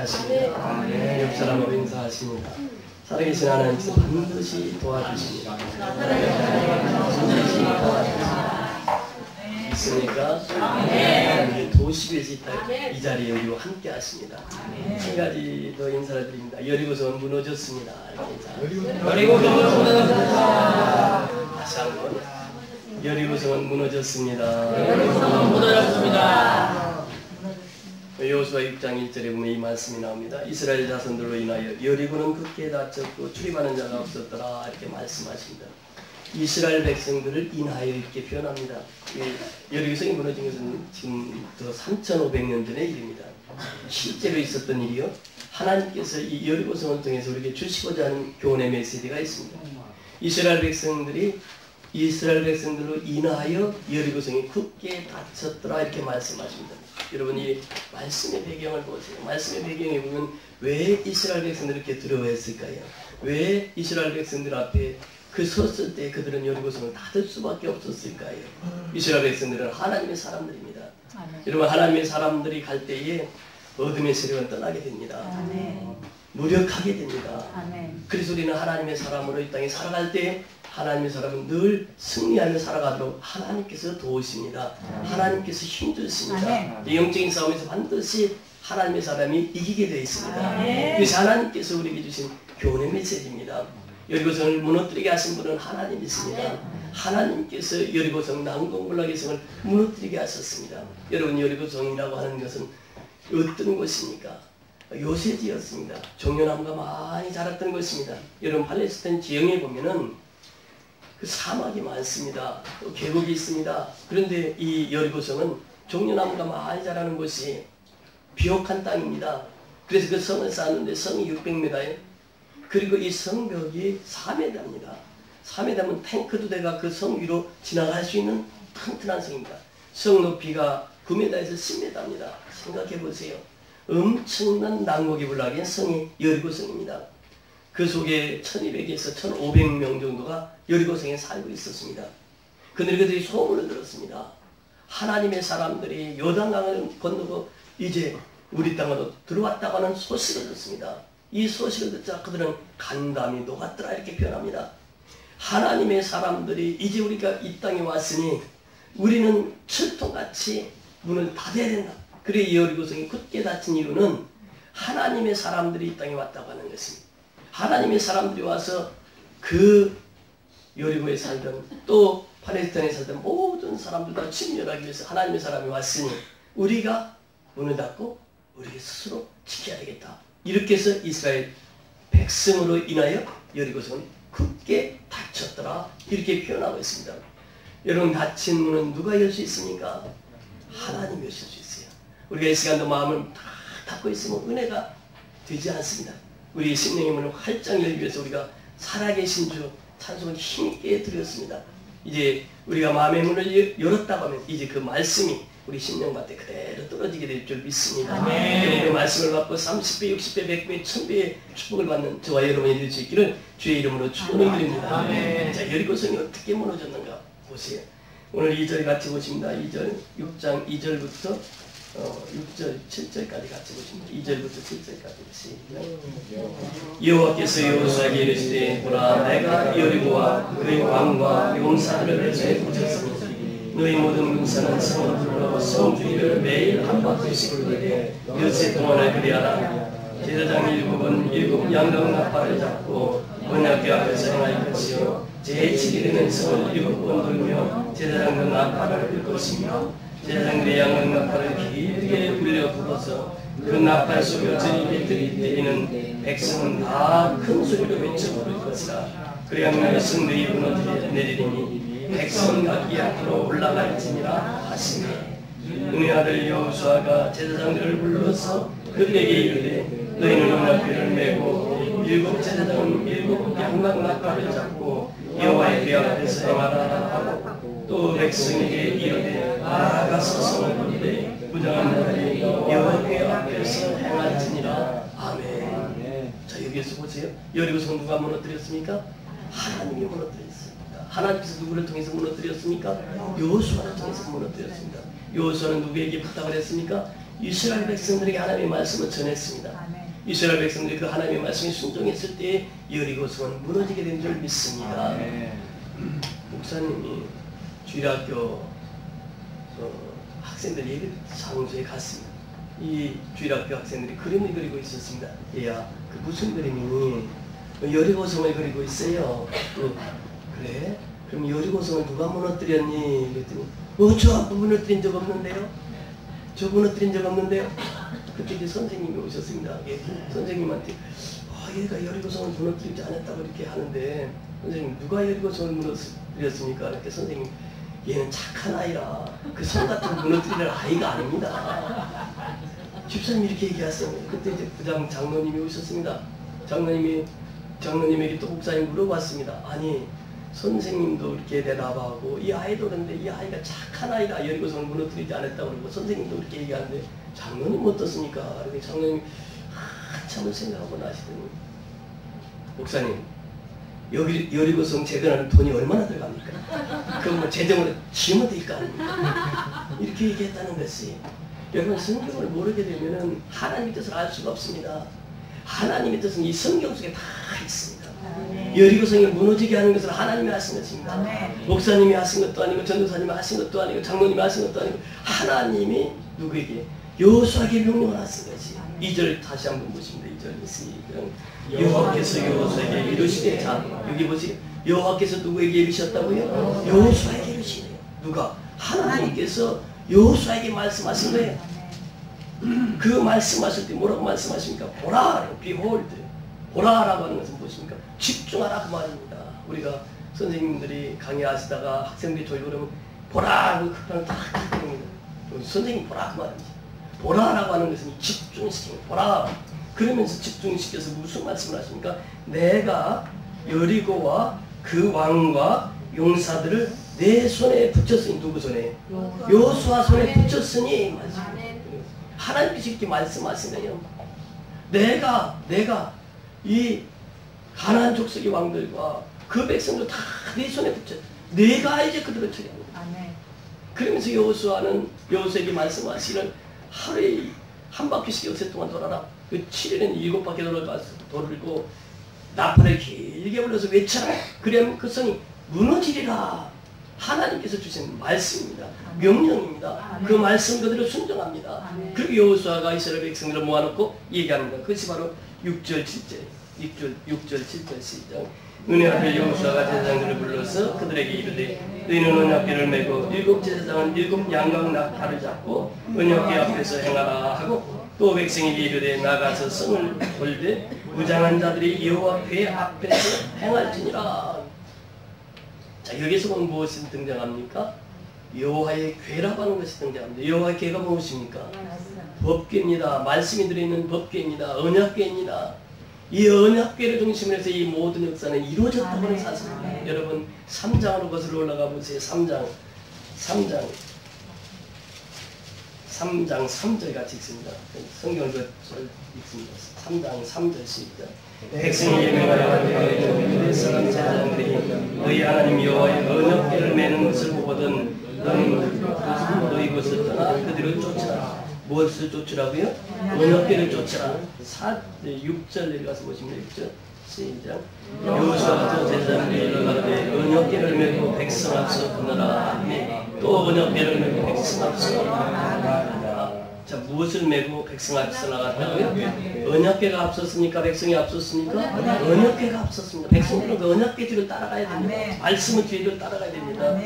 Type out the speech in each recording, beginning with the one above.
하십니다. 옆 사람하고 인사하십니다. 살아계신 하나님께서 반드시 도와주십니다. 반드시 도와주십니다. 있습니까? 우리 도시에서 이 자리에 우리와 함께 하십니다. 한 가지 더 인사를 드립니다. 여리고성은 무너졌습니다. 여리고성은 무너졌습니다. 다시 한번. 여리고성은 무너졌습니다. 여리고성은 무너졌습니다. 여호수아 6장 1절에 보면 이 말씀이 나옵니다. 이스라엘 자손들로 인하여 여리고는 굳게 닫혔고 출입하는 자가 없었더라 이렇게 말씀하십니다. 이스라엘 백성들을 인하여 이렇게 표현합니다. 여리고성이 무너진 것은 지금부터 3,500년 전의 일입니다. 실제로 있었던 일이요. 하나님께서 이 여리고성을 통해서 우리에게 주시고자 하는 교훈의 메시지가 있습니다. 이스라엘 백성들로 인하여 여리고성이 굳게 닫혔더라 이렇게 말씀하십니다. 여러분 이 말씀의 배경을 보세요. 말씀의 배경에 보면 왜 이스라엘 백성들이 이렇게 두려워했을까요? 왜 이스라엘 백성들 앞에 그 섰을 때 그들은 여리고성을 닫을 수밖에 없었을까요? 이스라엘 백성들은 하나님의 사람들입니다. 여러분 하나님의 사람들이 갈 때에 어둠의 세력은 떠나게 됩니다. 무력하게 됩니다. 그래서 우리는 하나님의 사람으로 이 땅에 살아갈 때 하나님의 사람은 늘 승리하며 살아가도록 하나님께서 도우십니다. 하나님께서 힘주십니다. 영적인 싸움에서 반드시 하나님의 사람이 이기게 되어 있습니다. 그래서 하나님께서 우리에게 주신 교훈의 메시지입니다. 여리고성을 무너뜨리게 하신 분은 하나님이십니다. 하나님께서 여리고성 난공불락의 성을 무너뜨리게 하셨습니다. 여러분 여리고성이라고 하는 것은 어떤 곳입니까? 요새지였습니다. 종려나무가 많이 자랐던 것입니다. 여러분 팔레스타인 지형에 보면은 그 사막이 많습니다. 또 계곡이 있습니다. 그런데 이 여리고성은 종려나무가 많이 자라는 곳이 비옥한 땅입니다. 그래서 그 성을 쌓았는데 성이 600m예요. 그리고 이 성벽이 4m입니다. 4m면 탱크 2대가 그 성 위로 지나갈 수 있는 튼튼한 성입니다. 성 높이가 9m에서 10m입니다. 생각해 보세요. 엄청난 난국이 불락인 성이 여리고성입니다. 그 속에 1200에서 1500명 정도가 여리고성에 살고 있었습니다. 그들이 소문을 들었습니다. 하나님의 사람들이 요단강을 건너고 이제 우리 땅으로 들어왔다고 하는 소식을 듣습니다. 이 소식을 듣자 그들은 간담이 녹았더라 이렇게 표현합니다. 하나님의 사람들이 이제 우리가 이 땅에 왔으니 우리는 철통같이 문을 닫아야 된다. 그래 이 여리고성이 굳게 닫힌 이유는 하나님의 사람들이 이 땅에 왔다고 하는 것입니다. 하나님의 사람들이 와서 그 여리고에 살던 또 팔레스타인에 살던 모든 사람들 다 침멸하기 위해서 하나님의 사람이 왔으니 우리가 문을 닫고 우리 스스로 지켜야 되겠다. 이렇게 해서 이스라엘 백성으로 인하여 여리고성은 굳게 닫혔더라 이렇게 표현하고 있습니다. 여러분 닫힌 문은 누가 열 수 있습니까? 하나님이 여실 수 있어요. 우리가 이 시간도 마음을 다 닫고 있으면 은혜가 되지 않습니다. 우리 심령의 문을 활짝 열기 위해서 우리가 살아계신 주 찬송을 힘있게 드렸습니다. 이제 우리가 마음의 문을 열었다고 하면 이제 그 말씀이 우리 심령밭에 그대로 떨어지게 될 줄 믿습니다. 그 말씀을 받고 30배, 60배, 100배, 1000배의 축복을 받는 저와 여러분이 될 수 있기를 주의 이름으로 축원을 드립니다. 자, 여리고성이 어떻게 무너졌는가 보세요. 오늘 2절 같이 보십니다. 2절, 6장 2절부터 6절, 7절까지 같이 보십니다. 2절부터 7절까지 시작. 여호와께서 여호수아에게 이르시되 보라 내가 여리고와 그의 왕과 용사들을 내 손에 붙였으니 너희 모든 군사는 성을 둘러 성 주위를 매일 한 바퀴씩 돌리되 엿새 동안을 그리하라. 제사장 7은 7 양각 나팔을 잡고 언약궤 앞에서 행할 것이요 제7일에는 성을 7번 돌며 제사장 그 나팔을 불 것이며 제사장들의 양각 나팔을 길게 불려 불어서 그 나팔 속에 저리 들이대리는 백성은 다 큰 소리로 외쳐 부를 것이라. 그래야만 성들이 무너져 내리리니 백성 각기 앞으로 올라갈지니라 하시니 눈의 아들 여호수아가 제사장들을 불러서 그들에게 이르되 너희는 언약궤를 메고 7 제사장은 7 양각 나팔을 잡고 여호와의 궤 앞에서 행하라 하고 또 백성에게 이르되 나아가서 성을 돌리되 부정한 자들이 여호와의 궤 앞에서 행할지니라. 아멘. 자 여기에서 보세요. 여리고성 누가 무너뜨렸습니까? 하나님이 무너뜨렸습니다. 하나님께서 누구를 통해서 무너뜨렸습니까? 여호수아를 통해서 무너뜨렸습니다. 여호수아는 누구에게 부탁을 했습니까? 이스라엘 백성들에게 하나님의 말씀을 전했습니다. 이스라엘 백성들이 그 하나님의 말씀에 순종했을 때 여리고성은 무너지게 된 줄 믿습니다. 목사님이 주일학교 학생들 예배 장소에 갔습니다. 이 주일학교 학생들이 그림을 그리고 있었습니다. 얘야, 그 무슨 그림이니? 여리고성을 그리고 있어요. 그래? 그럼 여리고성을 누가 무너뜨렸니? 그랬더니 저 아빠 무너뜨린 적 없는데요? 저 무너뜨린 적 없는데요? 그때 이제 선생님이 오셨습니다. 선생님한테 얘가 여리고성을 무너뜨리지 않았다고 이렇게 하는데 선생님 누가 여리고성을 무너뜨렸습니까? 이렇게 선생님 얘는 착한 아이라 그 성 같은 거 무너뜨리는 아이가 아닙니다. 집사님이 이렇게 얘기하세요. 그때 이제 부장 장로님이 오셨습니다. 장로님에게 또 목사님 물어봤습니다. 아니 선생님도 이렇게 대답하고 이 아이도 그런데 이 아이가 착한 아이라 여리고성을 무너뜨리지 않았다고 그러고 선생님도 이렇게 얘기하는데 장로님 어떻습니까? 그러니 장로님이 한참을 생각하고 나시더니 목사님 여리고성 재건하는 돈이 얼마나 들어갑니까? 그건 뭐 재정으로 지으면 될 거 아닙니까? 이렇게 얘기했다는 것이 여러분 성경을 모르게 되면 하나님의 뜻을 알 수가 없습니다. 하나님의 뜻은 이 성경 속에 다 있습니다. 여리고성이 무너지게 하는 것은 하나님이 하신 것입니다. 목사님이 하신 것도 아니고 전도사님이 하신 것도 아니고 장로님이 하신 것도 아니고 하나님이 누구에게? 여호수아에게 명령을 하신 것이 2절 다시 한번 보십니다. 2절 있으니까 여호와께서 여호수아에게 이르시되 자 여기 보세요. 여호와께서 누구에게 이르셨다고요? 여호수아에게 이르시네요. 누가? 하나님께서 여호수아에게 말씀하신 거예요. 그 말씀하실 때 뭐라고 말씀하십니까? 보라, behold. 보라라고 하는 것은 무엇입니까? 집중하라 그 말입니다. 우리가 선생님들이 강의하시다가 학생들이 졸고 그러면 보라고 그 딱 합니다. 선생님 보라 그 말입니다. 보라라고 하는 것은 집중시키는 보라. 그러면서 집중시켜서 무슨 말씀을 하십니까? 내가 여리고와 그 왕과 용사들을 내 손에 붙였으니 누구 손에? 여호수아 손에 붙였으니 하나님께서 이렇게 말씀하시네요. 내가 이 가나안 족속의 왕들과 그 백성들 다 내 손에 붙여. 내가 이제 그들을 처리합니다. 그러면서 여호수아에게 말씀하시는 하루에 한 바퀴씩 요새 동안 돌아라. 그 7일에는 7바퀴 돌고 나팔을 길게 불러서 외쳐라. 그러면 그 성이 무너지리라. 하나님께서 주신 말씀입니다. 명령입니다. 그 말씀 그대로 순종합니다. 그리고 여호수아가 이스라엘 백성들을 모아놓고 얘기합니다. 그것이 바로 6절 7절 시작. 은혜 앞에 여호수아가 제사장들을 불러서 그들에게 이르되 너희는 언약궤를 메고 7 제사장은 7 양각 나팔을 잡고 언약궤 앞에서 행하라 하고 또 백성에게 이르되 나가서 성을 돌되 무장한 자들이 여호와 궤 앞에서 행할지니라. 자, 여기서 보면 무엇이 등장합니까? 여호와의 궤라고 하는 것이 등장합니다. 여호와의 궤가 무엇입니까? 법궤입니다. 말씀이 들어있는 법궤입니다. 언약궤입니다. 이 언약궤를 중심으로 해서 이 모든 역사는 이루어졌다고 하는 사실입니다. 여러분 3장으로 거슬러 올라가 보세요. 3장 3절 같이 읽습니다. 성경을 읽습니다. 3장 3절 시작. 백성이 예명하여 너희 사람 제사장들이 너희 하나님 여호와의 언약궤를 매는 것을 보거든 너희 곳을 떠나 그들을 쫓으라. 무엇을 쫓으라고요? 언약궤를 쫓으라. 6절 내려가서 보시면 6절 시작. 여호수아가 제사장들이 일어나되 언약궤를 메고 백성 앞서 건너라. 또 언약궤를 메고 백성 앞서 나가라. 자, 무엇을 메고 백성 앞서 나갔다고요? 언약궤가 앞섰습니까? 백성이 앞섰습니까? 언약궤가 앞섰습니다. 백성들은 그 언약궤 뒤로 따라가야 됩니다. 말씀의 뒤로 따라가야 됩니다.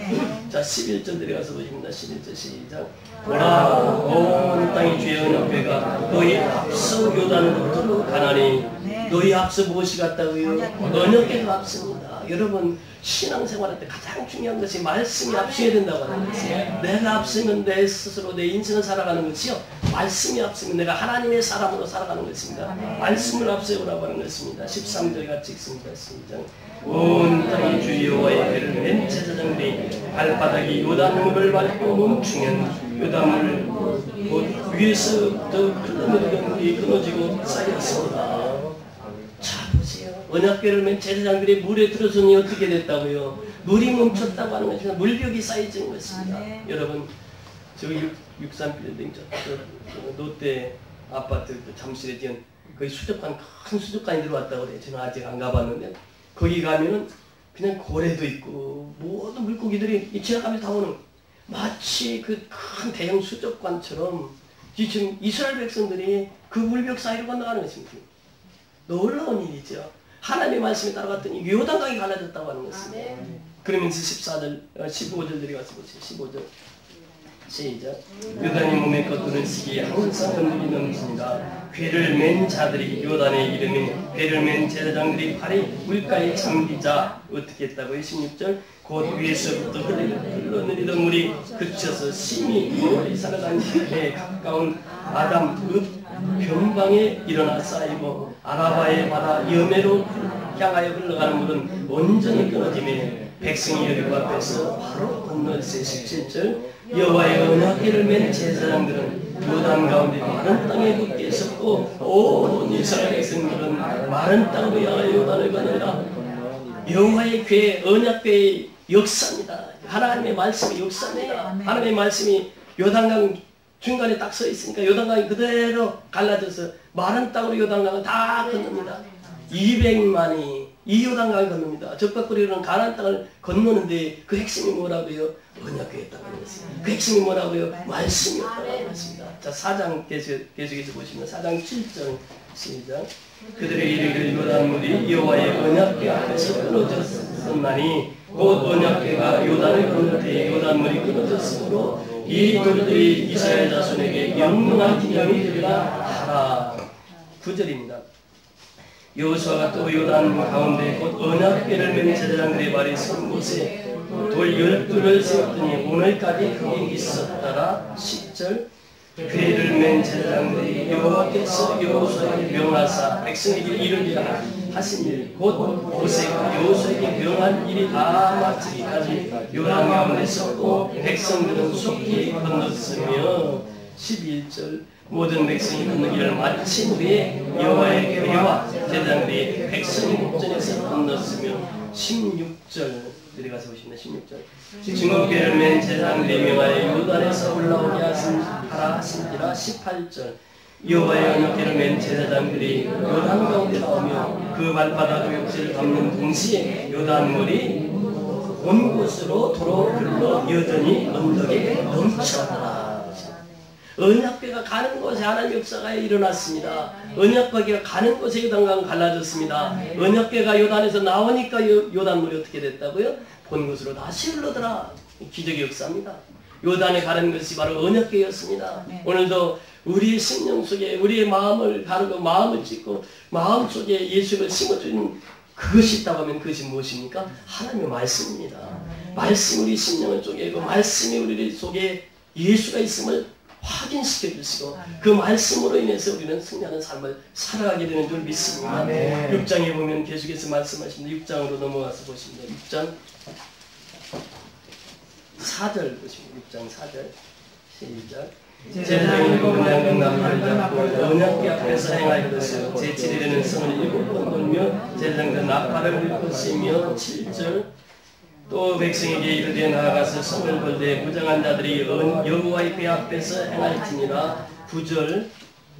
자, 11절 내려가서 보십니다. 11절 시작. 보라, 온 땅의 주의 언약궤가 너희 앞서 요단으로 가나니 너희 앞서 무엇이 같다고요? 언약궤가 앞섭니다. 여러분 신앙생활할 때 가장 중요한 것이 말씀이 앞서야 된다고 하는 것이에요. 내가 앞서면 내 스스로 내 인생을 살아가는 것이요. 말씀이 앞서면 내가 하나님의 사람으로 살아가는 것입니다. 말씀을 앞세우라고 하는 것입니다. 13절 같이 읽습니다. 시작. 온 땅이 주 여호와의 궤를 맨 제사장들이 발바닥이 요단물을 밟고 멈추면 요단물 곧 위에서부터 흘러내리던 물이 끊어지고 쌓였습니다. 자, 보세요. 언약궤를 맨 제사장들이 물에 들어서니 어떻게 됐다고요? 물이 멈췄다고 하는 것입니다. 물벽이 쌓여지는 것입니다. 여러분 저기 63빌딩 저 롯데 아파트 그 잠실에 지은 거기 수족관 큰 수족관이 들어왔다고 그래요. 저는 아직 안 가봤는데 거기 가면은 그냥 고래도 있고 모든 물고기들이 지나가면서 다 오는 마치 그 큰 대형 수족관처럼 지금 이스라엘 백성들이 그 물벽 사이로 건너가는 것입니다. 놀라운 일이죠. 하나님의 말씀에 따라갔더니 요단강이 갈라졌다고 하는 것입니다. 그러면서 14절, 15절 들어가서 보세요. 15절. 시작. 요단이 몸에 겉도는 시기에 항상 건물이 넘칩니다. 괴를 맨 자들이 요단에 이르니 괴를 맨 제사장들이 발이 물가에 잠기자 어떻게 했다고요? 16절. 곧 위에서부터 흘러내리던 물이 그쳐서 심히 멀리 살아간 해 가까운 아담 변방에 일어나 쌓이고 아라바의 바다 여매로 향하여 흘러가는 물은 온전히 끊어지며 백성이 여리고 앞에서 바로 건너세. 17절. 여호와의 언약궤를 맨 제사장들은 요단 가운데 마른 땅에 굳게 섰고 온 이스라엘 백성들은 마른 땅으로 향하여 요단을 건너니라. 여호와의 궤, 언약궤의 역사입니다. 하나님의 말씀이 역사입니다. 하나님의 말씀이 요단강 중간에 딱 서 있으니까 요단강이 그대로 갈라져서 마른 땅으로 요단강을 다 건넙니다. 200만이 이 요단강을 건넙니다. 적박거리로는 가나안 땅을 건너는데 그 핵심이 뭐라고요? 언약궤였다고 했어요. 그 핵심이 뭐라고요? 말씀이었다고 했습니다. 자, 4장 계속해서 보시면 4장 7절 시작. 그들의 이르기를 요단물이 여호와의 언약궤 앞에서 끊어졌었나니 곧 언약궤가 요단을 건널 때에 요단물이 끊어졌으므로 이 돌들이 이스라엘 자손에게 영원한 기념이 되리라 하라. 9절입니다. 여호수아가 또 요단 가운데 곧 언약궤를 맨 제사장들의 발이 선 곳에 돌 12를 세웠더니 오늘까지 거기 있었더라. 10절. 궤를 맨 제사장들이 여호와께서 여호수아에게 명하사 백성에게 이르리라 하신 일 곧 모세가 여호수아에게 명한 일이 다 마치기까지 요단 가운데 섰고 백성들은 속히 건넜으며 11절. 모든 백성이 건너기를 마친 후에 여호와의 궤와 제사장들이 백성의 목전에서 건넜으며 16절 내려가서 보시면 16절. 증거궤를 맨 제사장들이 명하여 요단에서 올라오게 하라 하신지라. 18절. 여호와의 언약궤를 맨 제사장들이 요단 가운데 나오며 그 발바닥 욕지를 밟는 동시에 요단물이 온 곳으로 도로 흘러 여전히 언덕에 넘쳤더라. 언약궤가 가는 곳에 하나님의 역사가 일어났습니다. 언약궤가 가는 곳에 요단강은 갈라졌습니다. 언약궤가 요단에서 나오니까 요단물이 어떻게 됐다고요? 본 곳으로 다시 흘러더라. 기적의 역사입니다. 요단에 가는 것이 바로 언약궤였습니다. 오늘도 우리의 심령 속에 우리의 마음을 가르고 마음을 찢고 마음 속에 예수를 심어주는 그것이 있다고 하면 그것이 무엇입니까? 하나님의 말씀입니다. 말씀이 우리 심령을 쪼개고 말씀이 우리 속에 예수가 있음을 확인시켜 주시고 그 말씀으로 인해서 우리는 승리하는 삶을 살아가게 되는 줄 믿습니다. 6장에 보면 계속해서 말씀하십니다. 6장으로 넘어가서 보십니다. 6장 4절 보십니다. 6장 4절 시작. 제사장이 언약궤 나팔을 잡고 언약궤 앞에서 행할 것을 제7일에는 성을 7번 돌며 제사장들 나팔을 불 것이며 7절. 또 백성에게 이르되 나아가서 성을 걸되 무장한 자들이 여호와의 궤 앞에서 행할지니라. 9절.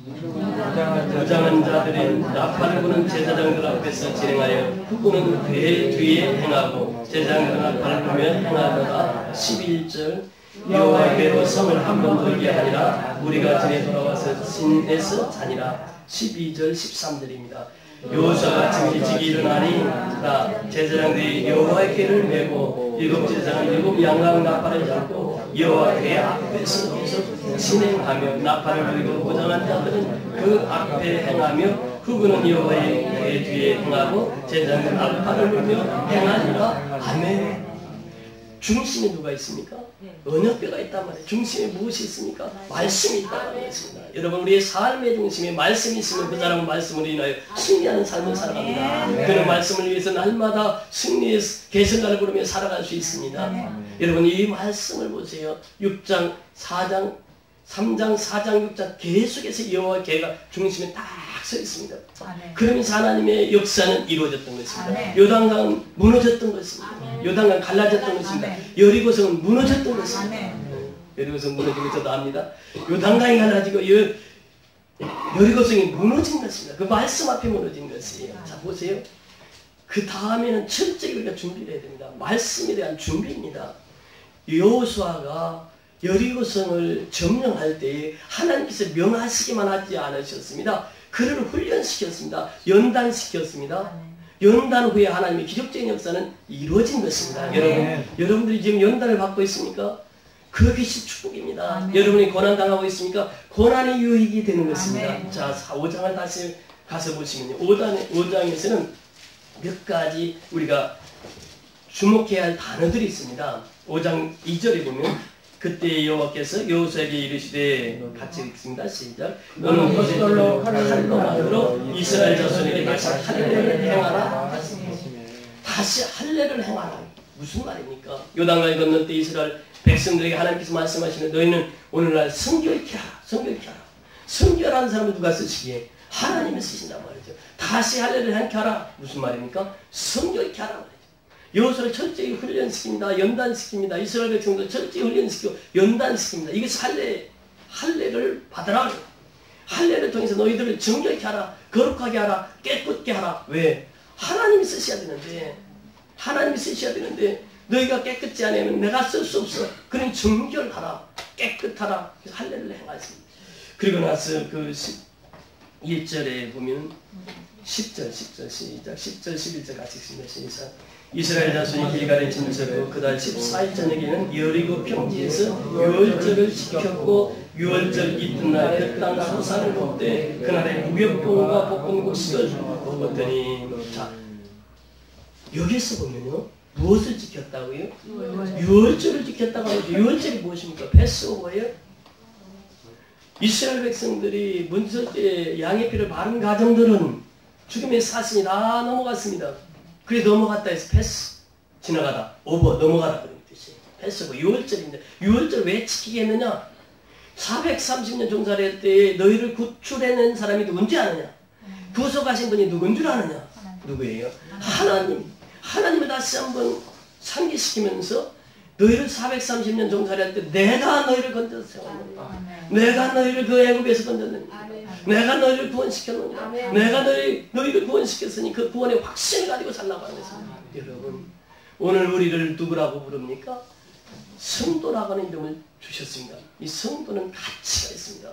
무장한 자들이 나팔을 부는 제사장들 앞에서 진행하여 후보는 궤 뒤에 행하고 제사장들 나팔을 불며 행하더라. 11절. 여호와의 궤로 성을 한 번 돌게 하니라. 우리가 전에 돌아와서 진에서 자니라. 12절 13절입니다. 여호수아가 아침 일찍 일어나니 제사장들이 여호와의 궤를 메고 일곱 제사장은 일곱 양각 나팔을 잡고 여호와 궤 앞에서 계속 진행하며 나팔을 불고 무장한 자들은 그 앞에 행하며 후군은 여호와의 궤 뒤에 행하고 제사장은 나팔을 불며 행하니라. 아멘. 중심에 누가 있습니까? 언약궤가 있단 말이에요. 중심에 무엇이 있습니까? 말씀이 있다는 것입니다. 여러분, 우리의 삶의 중심에 말씀이 있으면 그 사람은 말씀으로 인하여 승리하는 삶을 살아갑니다. 그런 말씀을 위해서 날마다 승리의 개성가를 부르며 살아갈 수 있습니다. 여러분, 이 말씀을 보세요. 6장, 4장, 3장, 4장, 6장 계속해서 여호와의 궤가 중심에 딱 서 있습니다. 그러면서 하나님의 역사는 이루어졌던 것입니다. 요단강은 무너졌던 것입니다. 요단강 갈라졌던 것입니다. 여리고성은 무너졌던 것입니다. 여리고성 무너진 거 저도 압니다. 요단강이 갈라지고 여리고성이 무너진 것입니다. 그 말씀 앞에 무너진 것이에요. 자 보세요. 그 다음에는 철저히 우리가 준비를 해야 됩니다. 말씀에 대한 준비입니다. 여호수아가 여리고성을 점령할 때에 하나님께서 명하시기만 하지 않으셨습니다. 그를 훈련시켰습니다. 연단시켰습니다. 연단 후에 하나님의 기적적인 역사는 이루어진 것입니다. 여러분들이 지금 연단을 받고 있습니까? 그것이 축복입니다. 여러분이 고난당하고 있습니까? 고난이 유익이 되는 것입니다. 자, 5장을 다시 가서 보시면요. 5장에서는 몇 가지 우리가 주목해야 할 단어들이 있습니다. 5장 2절에 보면 그때 여호와께서 여호수아에게 이르시되 같이 읽습니다. 시작. 너는 포도로 칼로만으로 이스라엘 자손에게 다시 할례를 행하라. 다시 할례를 행하라. 무슨 말입니까? 요단강을 건널 때 이스라엘 백성들에게 하나님께서 말씀하시는 너희는 오늘날 성결케 하라. 성결케 하라. 성결한 사람을 누가 쓰시기에? 하나님이 쓰신단 말이죠. 다시 할례를 행케 하라. 무슨 말입니까? 성결케 하라 말이죠. 여호수아를 철저히 훈련시킵니다. 연단시킵니다. 이스라엘 백성도 철저히 훈련시키고 연단시킵니다. 이것이 할례를 받으라. 할례를 통해서 너희들을 정결케 하라. 거룩하게 하라. 깨끗게 하라. 왜? 하나님이 쓰셔야 되는데 하나님이 쓰셔야 되는데 너희가 깨끗지 않으면 내가 쓸 수 없어. 그러니 정결하라. 깨끗하라. 그래서 할례를 행하십니다. 그리고 나서 그 1절에 보면 10절 시작. 10절 11절 같이 읽습니다. 시작. 이스라엘 자손이 길갈에 진설하고 그달 14일 저녁에는 여리고 평지에서 유월절을 지켰고 유월절 이튿날 그 땅 소산을 먹되 그날에 무역봉과 볶음국수를 먹었더니 자 여기서 보면요 무엇을 지켰다고요? 유월절을 지켰다고 하죠. 유월절이 무엇입니까? 패스오버예요. 이스라엘 백성들이 문설 때 양의 피를 바른 가정들은 죽음의 사신이 다 넘어갔습니다. 그래 넘어갔다 해서 패스 지나가다 오버 넘어가라 그런 뜻이에요. 패스고 유월절인데 유월절 왜 지키겠느냐? 430년 종살이 할 때 너희를 구출해낸 사람이 누군지 아느냐? 구속하신 분이 누군 줄 아느냐? 누구예요? 하나님을 다시 한번 상기시키면서 너희를 430년 종살이 할 때 내가 너희를 건졌어. 내가 너희를 그 애굽에서 건졌느냐? 내가 너희를 구원시켰느냐? 내가 너희를 구원시켰으니 그 구원의 확신을 가지고 살라고 하는 것입니다. 여러분 오늘 우리를 누구라고 부릅니까? 성도라고 하는 이름을 주셨습니다. 이 성도는 가치가 있습니다.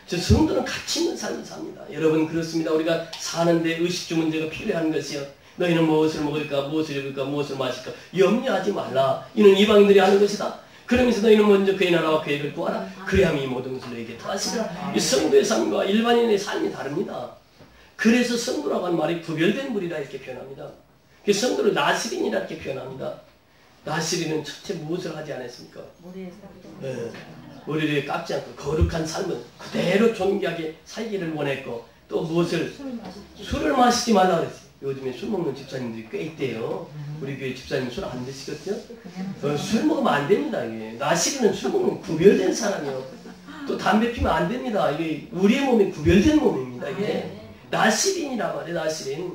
저 성도는 가치 있는 삶을 삽니다. 여러분 그렇습니다. 우리가 사는데 의식주 문제가 필요한 것이요. 너희는 무엇을 먹을까, 무엇을 입을까, 무엇을 마실까 염려하지 말라. 이는 이방인들이 하는 것이다. 그러면서 너희는 먼저 그의 나라와 그의 일을 구하라. 그리하면 이 모든 것을 너희에게 더하시리라. 이 성도의 삶과 일반인의 삶이 다릅니다. 그래서 성도라고 하는 말이 구별된 무리라 이렇게 표현합니다. 성도를 나시린이라 이렇게 표현합니다. 나시린은 첫째 무엇을 하지 않았습니까? 머리를 깎지 않고 거룩한 삶은 그대로 존귀하게 살기를 원했고 또 무엇을? 술을 마시지 말라 그랬어요. 요즘에 술 먹는 집사님들이 꽤 있대요. 우리 교회 집사님 술 안 드시거든요? 술 먹으면 안 됩니다. 이게. 나시린은 술 먹으면 구별된 사람이요. 또 담배 피면 안 됩니다. 이게 우리의 몸이 구별된 몸입니다. 이게 나시린이라고 하래. 나시린.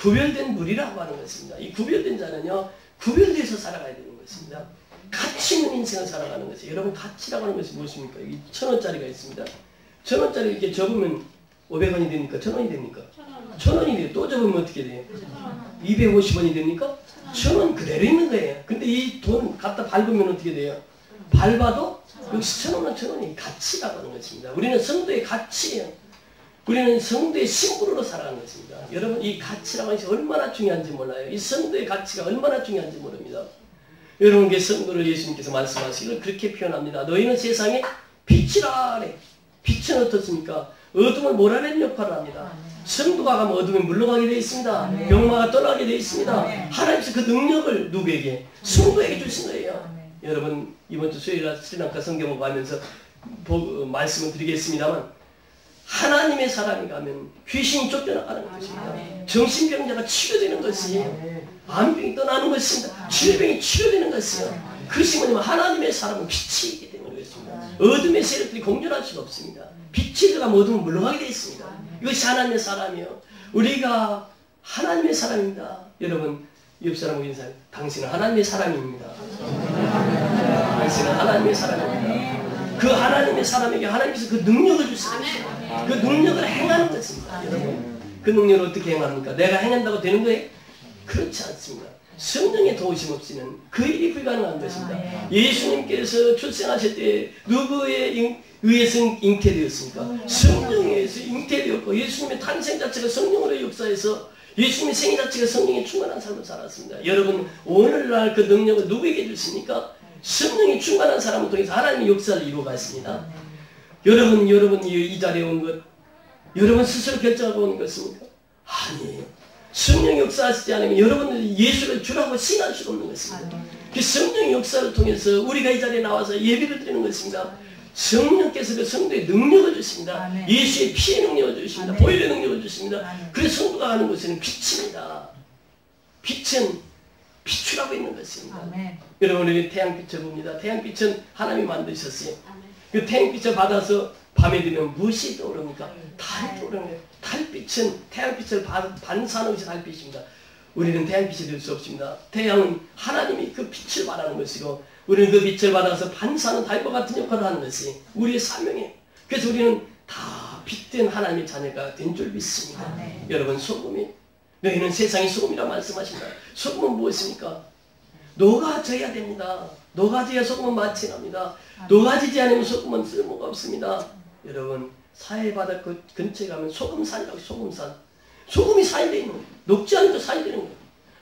구별된 물이라고 하는 것입니다. 이 구별된 자는요. 구별돼서 살아가야 되는 것입니다. 가치 있는 인생을 살아가는 것이에요. 여러분 가치라고 하는 것이 무엇입니까? 여기 1,000원짜리가 있습니다. 1,000원짜리 이렇게 접으면 500원이 됩니까? 1,000원이 됩니까? 1,000원이 돼요. 또 접으면 어떻게 돼요? 250원이 됩니까? 1,000원 그대로 있는 거예요. 근데 이 돈 갖다 밟으면 어떻게 돼요? 밟아도 역시 1,000원은 1,000원이 가치라고 하는 것입니다. 우리는 성도의 가치예요. 우리는 성도의 심부름으로 살아가는 것입니다. 여러분 이 가치라고 하는 것이 얼마나 중요한지 몰라요. 이 성도의 가치가 얼마나 중요한지 모릅니다. 여러분께 성도를 예수님께서 말씀하시기를 그렇게 표현합니다. 너희는 세상에 빛이라 그래. 빛은 어떻습니까? 어둠을 몰아내는 역할을 합니다. 성도가 가면 어둠이 물러가게 되어 있습니다. 병마가 떠나게 되어 있습니다. 하나님께서 그 능력을 누구에게? 성도에게 주신 거예요. 여러분 이번 주 수요일 날 스리랑카 성경을 가면서 말씀을 드리겠습니다만 하나님의 사람이 가면 귀신이 쫓겨나가는 것입니다. 정신병자가 치료되는 것이에요. 암병이 떠나는 것입니다. 질병이 치료되는 것이에요. 그것이 뭐냐면 하나님의 사람은 빛이 있기 때문에 그렇습니다. 어둠의 세력들이 공존할 수가 없습니다. 빛이 들어가면 어둠은 물러가게 되어 있습니다. 이것이 하나님의 사람이요. 우리가 하나님의 사람입니다. 여러분 옆 사람하고 인사해요. 당신은 하나님의 사람입니다. 당신은 하나님의 사람입니다. 그 하나님의 사람에게 하나님께서 그 능력을 주십니다. 그 능력을 행하는 것입니다. 여러분, 그 능력을 어떻게 행합니까? 내가 행한다고 되는 거예요? 그렇지 않습니다. 성령의 도우심 없이는 그 일이 불가능한 것입니다. 예수님께서 출생하실 때 누구의 의해서 잉태되었습니까? 성령에 의해서 잉태되었고, 예수님의 탄생 자체가 성령으로 역사해서 예수님의 생애 자체가 성령에 충만한 삶을 살았습니다. 여러분, 오늘날 그 능력을 누구에게 주십니까? 성령이 충만한 사람을 통해서 하나님의 역사를 이루어갔습니다. 여러분 이 자리에 온 것, 여러분 스스로 결정하고 온 것입니까? 아니에요. 성령의 역사하시지 않으면 여러분들이 예수를 주라고 신할 수 없는 것입니다. 그 성령의 역사를 통해서 우리가 이 자리에 나와서 예배를 드리는 것입니다. 성령께서 그 성도의 능력을 주십니다. 예수의 피의 능력을 주십니다. 보혈의 능력을 주십니다. 그래서 성도가 가는 곳에는 빛입니다. 빛은 비추라고 있는 것입니다. 여러분, 우리 태양빛을 봅니다. 태양빛은 하나님이 만드셨어요. 그 태양빛을 받아서 밤에 되면 무엇이 떠오릅니까? 달이 떠오르는 거예요. 달빛은 태양빛을 반사하는 것이 달빛입니다. 우리는 태양빛이 될 수 없습니다. 태양은 하나님이 그 빛을 발하는 것이고, 우리는 그 빛을 받아서 반사하는 달과 같은 역할을 하는 것이 우리의 사명이에요. 그래서 우리는 다 빛된 하나님의 자녀가 된 줄 믿습니다. 여러분, 소금이, 너희는 세상의 소금이라 말씀하신다. 소금은 무엇입니까? 녹아져야 됩니다. 녹아져야 소금은 맛이 납니다. 녹아지지 않으면 소금은 쓸모가 없습니다. 여러분, 사해바다 그 근처에 가면 소금산이라고, 소금산. 소금이 산이 되어 있는 거예요. 녹지 않아도 산이 되는 거예요.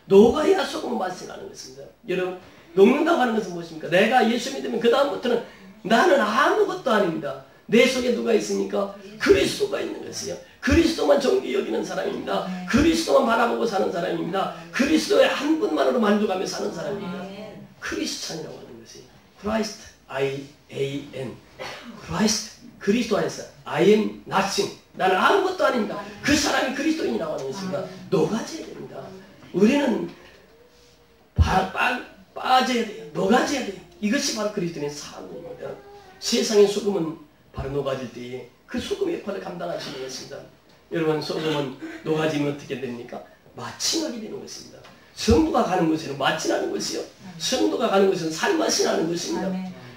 녹아야 소금은 맛이 나는 것입니다. 여러분, 녹는다고 하는 것은 무엇입니까? 내가 예수 믿으면 그 다음부터는 나는 아무것도 아닙니다. 내 속에 누가 있습니까? 그리스도가 있는 것이요. 그리스도만 존귀 여기는 사람입니다. 그리스도만 바라보고 사는 사람입니다. 그리스도의 한 분만으로 만족하며 사는 사람입니다. 크리스찬이라고 하는 것이 Christ, I-A-N, Christ, 그리스도 안에서 I am nothing, 나는 아무것도 아닙니다. 그 사람이 그리스도인이라고 하는 것입니다. 녹아져야 됩니다. 우리는 빠져야 돼요. 녹아져야 돼요. 이것이 바로 그리스도인의 삶입니다. 세상의 소금은 바로 녹아질 때에 그 소금의 역할을 감당하시는 것입니다. 여러분, 소금은 녹아지면 어떻게 됩니까? 맛이 나게 되는 것입니다. 성도가 가는 곳에는 맛이 나는 것이요. 성도가 가는 곳에는 살맛이 나는 것입니다.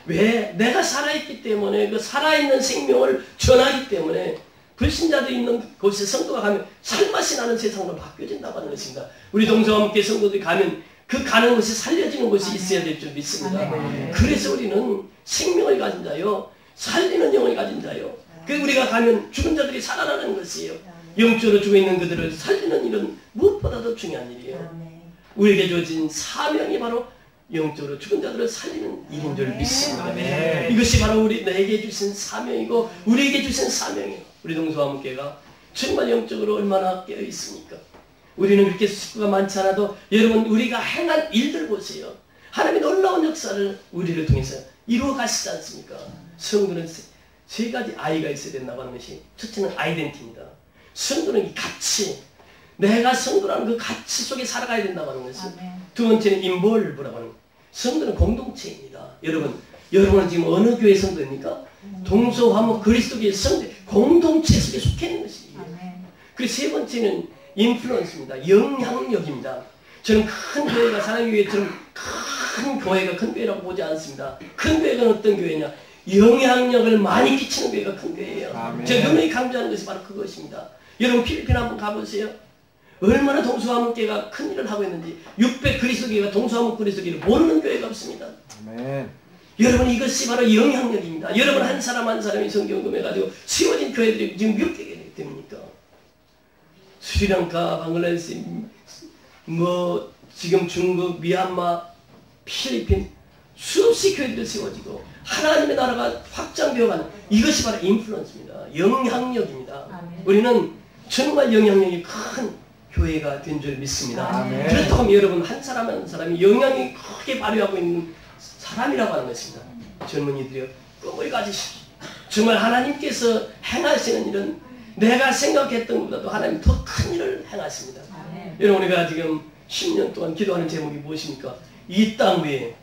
왜? 내가 살아있기 때문에, 그 살아있는 생명을 전하기 때문에 불신자들이 있는 곳에 성도가 가면 살맛이 나는 세상으로 바뀌어진다고 하는 것입니다. 우리 동서와 함께 성도들이 가면 그 가는 곳이 살려지는 곳이 있어야 될 줄 믿습니다. 그래서 우리는 생명을 가진 자요, 살리는 영을 가진 자요, 그 우리가 가면 죽은 자들이 살아나는 것이에요. 영적으로 죽어있는 그들을 살리는 일은 무엇보다도 중요한 일이에요. 우리에게 주어진 사명이 바로 영적으로 죽은 자들을 살리는 일인 줄 믿습니다. 이것이 바로 내게 주신 사명이고 우리에게 주신 사명이에요. 우리 동서와 함께가 정말 영적으로 얼마나 깨어 있습니까? 우리는 그렇게 식구가 많지 않아도 여러분, 우리가 행한 일들 보세요. 하나님의 놀라운 역사를 우리를 통해서 이루어 가시지 않습니까? 성도는 세 가지 아이가 있어야 된다고 하는 것이, 첫째는 아이덴티입니다. 성도는 이 가치, 내가 성도라는 그 가치 속에 살아가야 된다고 하는 것이. 두 번째는 인볼브라고 하는, 성도는 공동체입니다. 여러분은 지금 어느 교회 성도입니까? 동서화목 그리스도교의 성도, 공동체 속에 속해 있는 것이에요. 그리고 세 번째는 인플루언스입니다. 영향력입니다. 저는 큰 교회가 사랑교회처럼 큰 교회가 큰 교회라고 보지 않습니다. 큰 교회가 어떤 교회냐? 영향력을 많이 끼치는 교회가 큰 교회예요. 제가 분명히 강조하는 것이 바로 그것입니다. 여러분, 필리핀 한번 가보세요. 얼마나 동서화목교회가 큰 일을 하고 있는지. 600 그리스도교회가 동서화목 그리스도교회를 모르는 교회가 없습니다. 아멘. 여러분, 이것이 바로 영향력입니다. 여러분, 한 사람 한 사람이 성경금해가지고 세워진 교회들이 지금 몇 개가 됩니까? 스리랑카, 방글라데시, 지금 중국, 미얀마, 필리핀, 수없이 교회들이 세워지고 하나님의 나라가 확장되어가는, 이것이 바로 인플루언스입니다. 영향력입니다. 우리는 정말 영향력이 큰 교회가 된 줄 믿습니다. 그렇다고 하면 여러분, 한 사람 한 사람이 영향이 크게 발휘하고 있는 사람이라고 하는 것입니다. 젊은이들이여, 꿈을 가지십시오. 정말 하나님께서 행하시는 일은 내가 생각했던 것보다도 하나님 더 큰 일을 행하십니다. 여러분, 우리가 지금 10년 동안 기도하는 제목이 무엇입니까? 이 땅 위에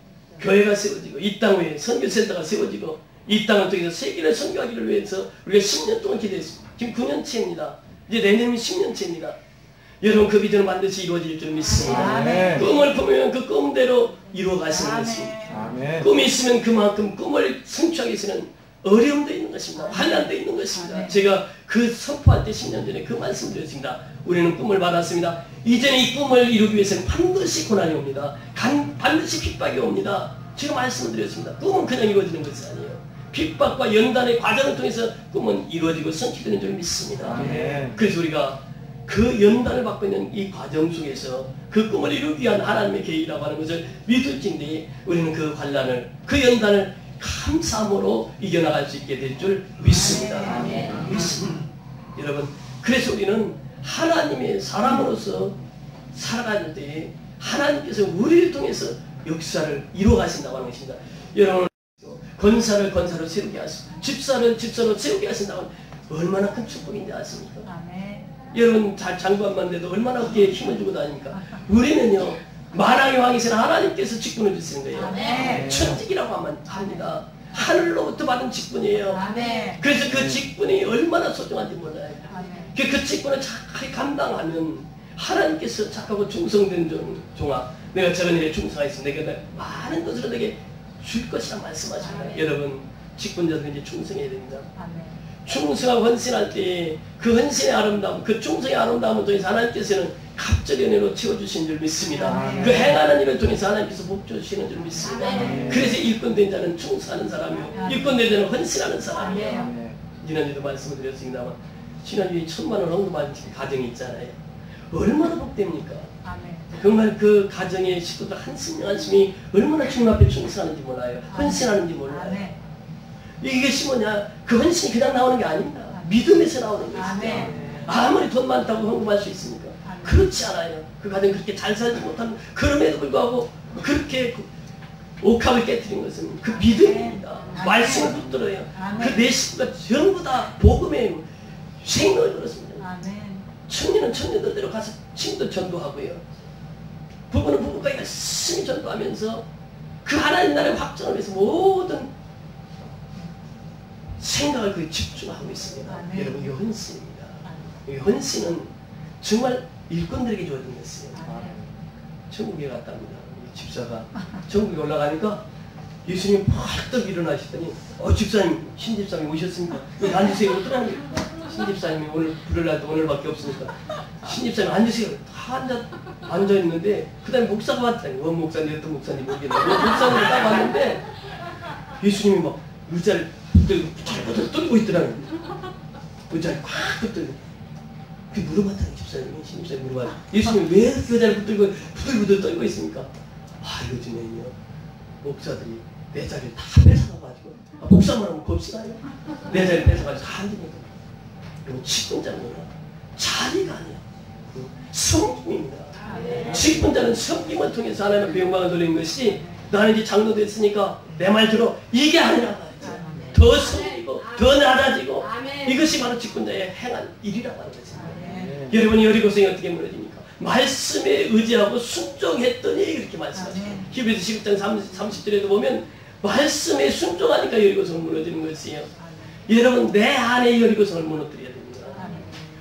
교회가 세워지고, 이 땅 위에 선교센터가 세워지고, 이 땅을 통해서 세계를 선교하기를 위해서 우리가 10년 동안 기도했습니다. 지금 9년째입니다. 이제 내년이면 10년째입니다. 여러분, 그 비전은 반드시 이루어질 줄 믿습니다. 꿈을 꾸면 그 꿈대로 이루어 가시는 것입니다. 꿈이 있으면 그만큼 꿈을 성취하기 위해서는 어려움도 있는 것입니다. 환난도 있는 것입니다. 제가 그 선포할 때 10년 전에 그 말씀 드렸습니다. 우리는 꿈을 받았습니다. 이제는 이 꿈을 이루기 위해서는 반드시 고난이 옵니다. 반드시 핍박이 옵니다. 제가 말씀을 드렸습니다. 꿈은 그냥 이루어지는 것이 아니에요. 핍박과 연단의 과정을 통해서 꿈은 이루어지고 성취되는 줄 믿습니다. 그래서 우리가 그 연단을 받고 있는 이 과정 속에서 그 꿈을 이루기 위한 하나님의 계획이라고 하는 것을 믿을진데 우리는 그 환난을, 그 연단을 감사함으로 이겨나갈 수 있게 될 줄 믿습니다. 믿습니다. 여러분, 그래서 우리는 하나님의 사람으로서 살아갈 때 하나님께서 우리를 통해서 역사를 이루어 가신다고 하는 것입니다. 여러분, 권사를 권사로 세우게 하시고 집사를 집사로 세우게 하신다면 얼마나 큰 축복인지 아십니까? 여러분 장관만 돼도 얼마나 어깨에 힘을 주고 다닙니까? 우리는요, 만왕의 왕이신 하나님께서 직분을 주시는 거예요. 천직이라고 하면 합니다. 하늘로부터 받은 직분이에요. 그래서 그 직분이 얼마나 소중한지 몰라요. 그 직분을 착하게 감당하면 하나님께서 착하고 충성된 종아, 내가 저런 일에 충성하였으면 내가 많은 것으로 내게 줄 것이라 말씀하십니다. 여러분, 직분자들은 이제 충성해야 됩니다. 충성하고 헌신할 때 그 헌신의 아름다움, 그 충성의 아름다움을 통해서 하나님께서는 갑절의 은혜로 채워주시는 줄 믿습니다. 그 행하는 일을 통해서 하나님께서 복 주시는 줄 믿습니다. 그래서 일꾼된 자는 충성하는 사람이요, 일꾼된 자는 헌신하는 사람이에요. 지난주에도 말씀을 드렸습니다만 지난주에 1000만원 헌금한 가정이 있잖아요. 얼마나 복됩니까? 정말 그 가정의 식구들 한심이 얼마나 주님 앞에 충성하는지 몰라요. 헌신하는지 몰라요. 이것이 뭐냐? 그 헌신이 그냥 나오는 게 아닙니다. 믿음에서 나오는 것입니다. 아무리 돈 많다고 헌금할 수 있습니까? 그렇지 않아요. 그 가정이 그렇게 잘 살지 못하는, 그럼에도 불구하고 그렇게 옥합을 깨뜨린 것은 그 믿음입니다. 말씀을 붙들어요. 그 내 식구가 전부 다 복음의 생명을 걸었습니다. 청년은 청년들대로 가서 친구들 전도하고요. 부부는 부부가 열심히 전도하면서 그 하나님 나라의 확장을 위해서 모든 생각을 거기에 집중하고 있습니다. 여러분, 이게 헌신입니다. 이 헌신은 정말 일꾼들에게 주어진 것이에요. 천국에 갔답니다. 집사가 천국에 올라가니까 예수님이 벌떡 일어나시더니 집사님, 신집사님 오셨습니까? 여기 앉으세요. 어떠라니? 신집사님이 오늘 부를 날도 오늘밖에 없으니까 신집사님 앉으세요. 다 앉아있는데 그 다음에 목사가 왔다니. 목사님, 어떤 목사님 모르겠는데 목사님을 딱 왔는데 예수님이 막 의자를 부들부들 떨고 있더라고요. 의자를 꽉 붙들고. 그 물어봤다니, 집사님이, 신집사님이 물어봤다니. 예수님이 왜 그 의자를 붙들고 부들부들 떨고 있습니까? 요즘에는요, 목사들이 내 자리를 다 뺏어가가지고, 목사만 하면 겁시나요? 내 자리를 뺏어가지고 다 앉으니까. 이거 직분자는 뭐냐? 자리가 아니야. 섬김입니다. 직분자는 섬김을 통해서 하나님의 영광을 돌리는 것이, 나는 이제 장로 됐으니까 내 말 들어, 이게 아니라 더 섬기고 더 낮아지고, 이것이 바로 직분자의 행한 일이라고 하는 것입니다. 여러분이 여리고성이 어떻게 무너집니까? 말씀에 의지하고 순종했더니 이렇게 말씀하십니다. 히브리서 11장 30절에도 보면 말씀에 순종하니까 여리고성은 무너지는 것이에요. 여러분, 내 안에 여리고성을 무너뜨려야 됩니다.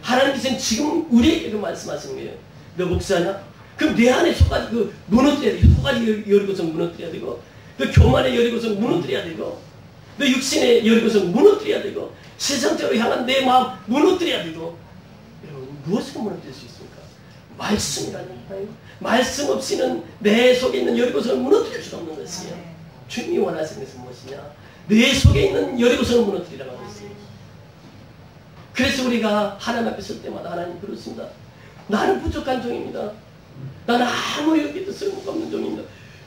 하나님께서는 지금 우리에게 그 말씀하시는 거예요. 너 목사냐? 그럼 내 안에 속까지 그 무너뜨려야 되고, 속까지 여리고성 무너뜨려야 되고, 너 교만의 여리고성 무너뜨려야 되고, 너 육신의 여리고성 무너뜨려야 되고, 세상적으로 향한 내 마음 무너뜨려야 되고. 여러분, 무엇을 무너뜨릴 수 있습니까? 말씀이라니까요. 말씀 없이는 내 속에 있는 여리고성을 무너뜨릴 수 없는 것이에요. 주님이 원하시는 것은 무엇이냐? 내 속에 있는 여리고성을 무너뜨리라고 하는 것이에요. 그래서 우리가 하나님 앞에 설 때마다 하나님 그렇습니다. 나는 부족한 종입니다. 나는 아무 여기도 쓸모가 없는 종입니다.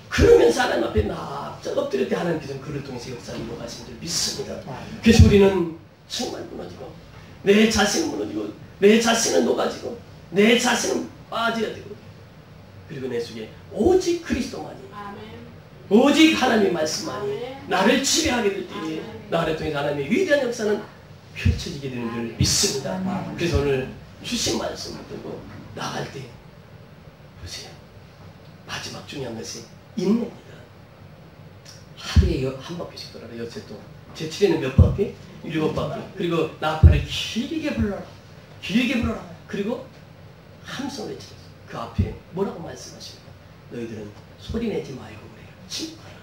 그러면서 하나님 앞에 납작 엎드릴 때 하나님께서는 그를 통해서 역사를 이루어가시는 줄 믿습니다. 그래서 우리는 정말 무너지고, 내 자신은 무너지고, 내 자신은 녹아지고, 내 자신은 빠져야 되고, 그리고 내 속에 오직 그리스도만이, 오직 하나님의 말씀만이 나를 지배하게 될 때에 나를 통해서 하나님의 위대한 역사는 펼쳐지게 되는 줄 믿습니다. 그래서 오늘 주신 말씀을 듣고 나갈 때 보세요. 마지막 중요한 것이 인내입니다. 하루에 한 바퀴씩 돌아라. 요새 또 제7에는 몇 바퀴? 7바퀴. 그리고 나팔을 길게 불러라. 길게 불러라. 그리고 함성을 외치라. 그 앞에 뭐라고 말씀하십니까? 너희들은 소리내지 말고 그래요. 침묵하라.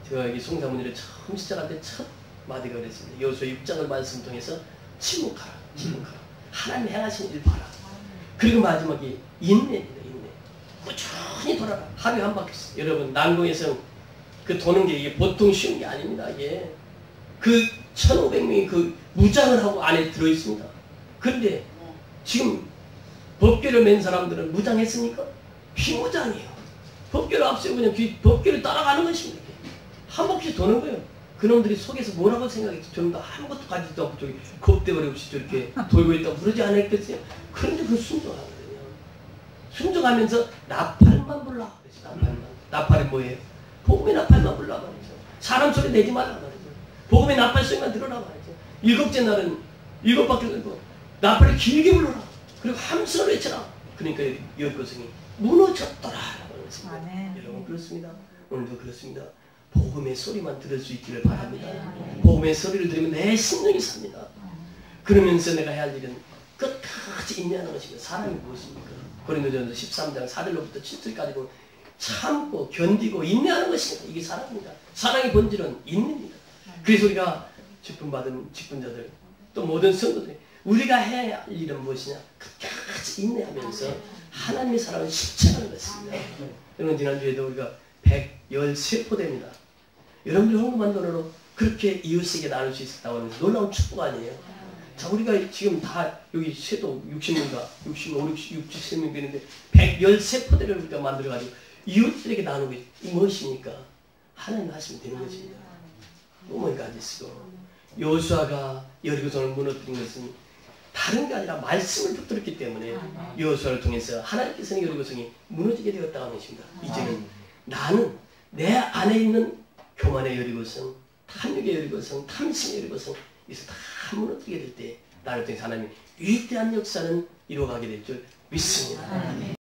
제가 여기 송사문일을 처음 시작할 때 첫 마디가 그랬습니다. 여호수아 6장을 말씀을 통해서 침묵하라. 하나님 행하신 일 봐라. 그리고 마지막에 인내입니다. 인내. 꾸준히 돌아라. 하루에 한 바퀴씩. 여러분 난공에서 그 도는 게 이게 보통 쉬운 게 아닙니다. 이게 그 1,500명이 그 무장을 하고 안에 들어있습니다. 그런데 지금 법궤를 맨 사람들은 무장했습니까? 비무장이에요. 법궤를 앞세우고 그냥 법궤를 따라가는 것입니다. 한 바퀴 도는 거예요. 그놈들이 속에서 뭐라고 생각했죠? 저는 아무것도 가지도 않고 저기 겁대거리 없이 저렇게 돌고 있다고 그러지 않았겠어요? 그런데 그 순종하거든요. 순종하면서 나팔만 불라. 나팔만. 나팔이 뭐예요? 복음의 나팔만 불라 말이죠. 사람 소리 내지 말라 말이죠. 복음의 나팔 소리만 들어라 말이죠. 일곱째 날은 7바퀴 돌고 나팔을 길게 불러라. 그리고 함성을 외쳐라. 그러니까 여리고성이 무너졌더라. 여러분 그렇습니다. 오늘도 그렇습니다. 복음의 소리만 들을 수 있기를 바랍니다. 복음의 소리를 들으면 내 심령이 삽니다. 그러면서 내가 해야 할 일은 끝까지 인내하는 것입니다. 사람이 무엇입니까? 고린도전서 13장 4절로부터 7절까지 보면 참고 견디고 인내하는 것입니다. 이게 사랑입니다. 사랑의 본질은 인내입니다. 그래서 우리가 직분 받은 직분자들 또 모든 성도들 우리가 해야 할 일은 무엇이냐? 끝까지 인내하면서 하나님의 사랑을 실천하는 것입니다. 여러분 지난주에도 우리가 113포대입니다. 여러분들 헌금한 돈으로 그렇게 이웃에게 나눌 수 있었다고 하면서 놀라운 축복 아니에요? 자, 우리가 지금 다 여기 세도 60명인가 65, 63명 되는데 113포대를 우리가 만들어가지고 이웃들에게 나누는 게 무엇입니까? 하나님 하시면 되는 것입니다. 어머니 가지시고 여호수아가 여리고성을 무너뜨린 것은 다른 게 아니라 말씀을 붙들었기 때문에 여호수아를 통해서 하나님께서는 여리고성이 무너지게 되었다고 하는 것입니다. 이제는 나는 내 안에 있는 교만의 여리고성, 탐욕의 여리고성, 탐심의 여리고성 이것을 다 무너뜨리게 될 때 나를 통해서 하나님이 위대한 역사는 이루어가게 될 줄 믿습니다.